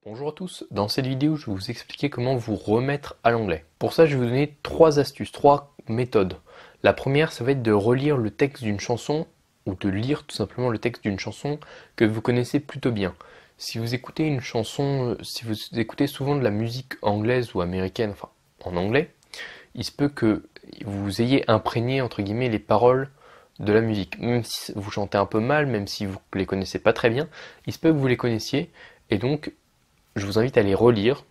Bonjour à tous, dans cette vidéo je vais vous expliquer comment vous remettre à l'anglais. Pour ça je vais vous donner 3 astuces, 3 méthodes. La première ça va être de relire le texte d'une chanson ou de lire tout simplement le texte d'une chanson que vous connaissez plutôt bien. Si vous écoutez une chanson, si vous écoutez souvent de la musique anglaise ou américaine, enfin en anglais, il se peut que vous ayez imprégné entre guillemets les paroles de la musique. Même si vous chantez un peu mal, même si vous les connaissez pas très bien, il se peut que vous les connaissiez et donc je vous invite à les relire,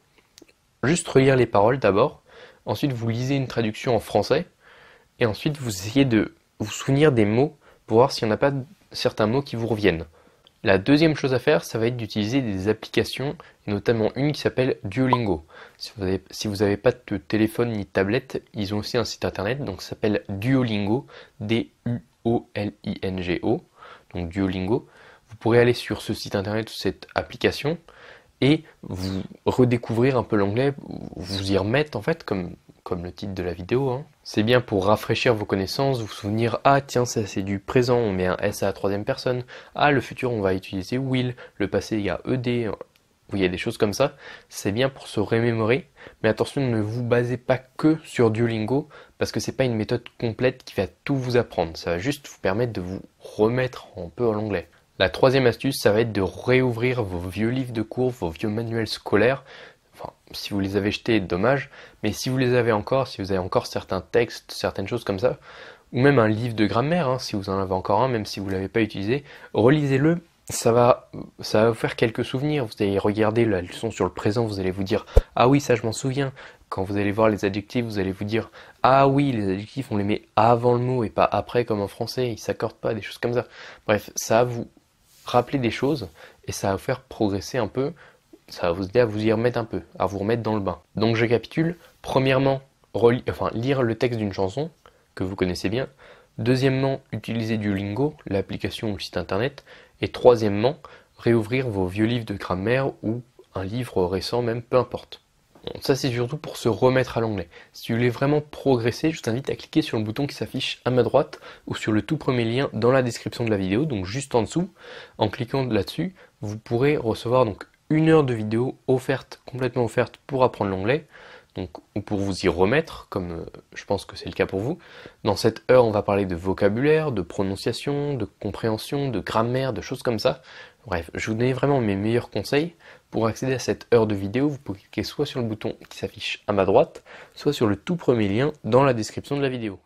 juste relire les paroles d'abord, ensuite vous lisez une traduction en français, et ensuite vous essayez de vous souvenir des mots pour voir s'il n'y en a pas certains mots qui vous reviennent. La deuxième chose à faire, ça va être d'utiliser des applications, et notamment une qui s'appelle Duolingo. Si vous n'avez pas de téléphone ni de tablette, ils ont aussi un site internet, donc ça s'appelle Duolingo, D-U-O-L-I-N-G-O, donc Duolingo. Vous pourrez aller sur ce site internet ou cette application, et vous redécouvrir un peu l'anglais, vous y remettre en fait, comme le titre de la vidéo. Hein. C'est bien pour rafraîchir vos connaissances, vous souvenir, ah tiens ça c'est du présent, on met un S à la troisième personne, ah le futur on va utiliser will, le passé il y a ED, il y a des choses comme ça, c'est bien pour se remémorer, mais attention ne vous basez pas que sur Duolingo, parce que c'est pas une méthode complète qui va tout vous apprendre, ça va juste vous permettre de vous remettre un peu à l'anglais. La troisième astuce, ça va être de réouvrir vos vieux livres de cours, vos vieux manuels scolaires. Enfin, si vous les avez jetés, dommage. Mais si vous les avez encore, si vous avez encore certains textes, certaines choses comme ça, ou même un livre de grammaire, hein, si vous en avez encore un, même si vous ne l'avez pas utilisé, relisez-le. Ça va vous faire quelques souvenirs. Vous allez regarder la leçon sur le présent, vous allez vous dire « Ah oui, ça je m'en souviens ». Quand vous allez voir les adjectifs, vous allez vous dire « Ah oui, les adjectifs, on les met avant le mot et pas après comme en français, ils s'accordent pas, des choses comme ça ». Bref, ça va vous rappeler des choses et ça va vous faire progresser un peu, ça va vous aider à vous y remettre un peu, à vous remettre dans le bain. Donc je récapitule, premièrement, lire le texte d'une chanson que vous connaissez bien, deuxièmement, utiliser Duolingo, l'application ou le site internet, et troisièmement, réouvrir vos vieux livres de grammaire ou un livre récent même, peu importe. Bon, ça c'est surtout pour se remettre à l'anglais. Si vous voulez vraiment progresser, je vous invite à cliquer sur le bouton qui s'affiche à ma droite ou sur le tout premier lien dans la description de la vidéo, donc juste en dessous. En cliquant là-dessus, vous pourrez recevoir donc 1 heure de vidéo offerte, complètement offerte pour apprendre l'anglais, donc ou pour vous y remettre, comme je pense que c'est le cas pour vous. Dans cette heure, on va parler de vocabulaire, de prononciation, de compréhension, de grammaire, de choses comme ça. Bref, je vous donne vraiment mes meilleurs conseils. Pour accéder à cette heure de vidéo, vous pouvez cliquer soit sur le bouton qui s'affiche à ma droite, soit sur le tout premier lien dans la description de la vidéo.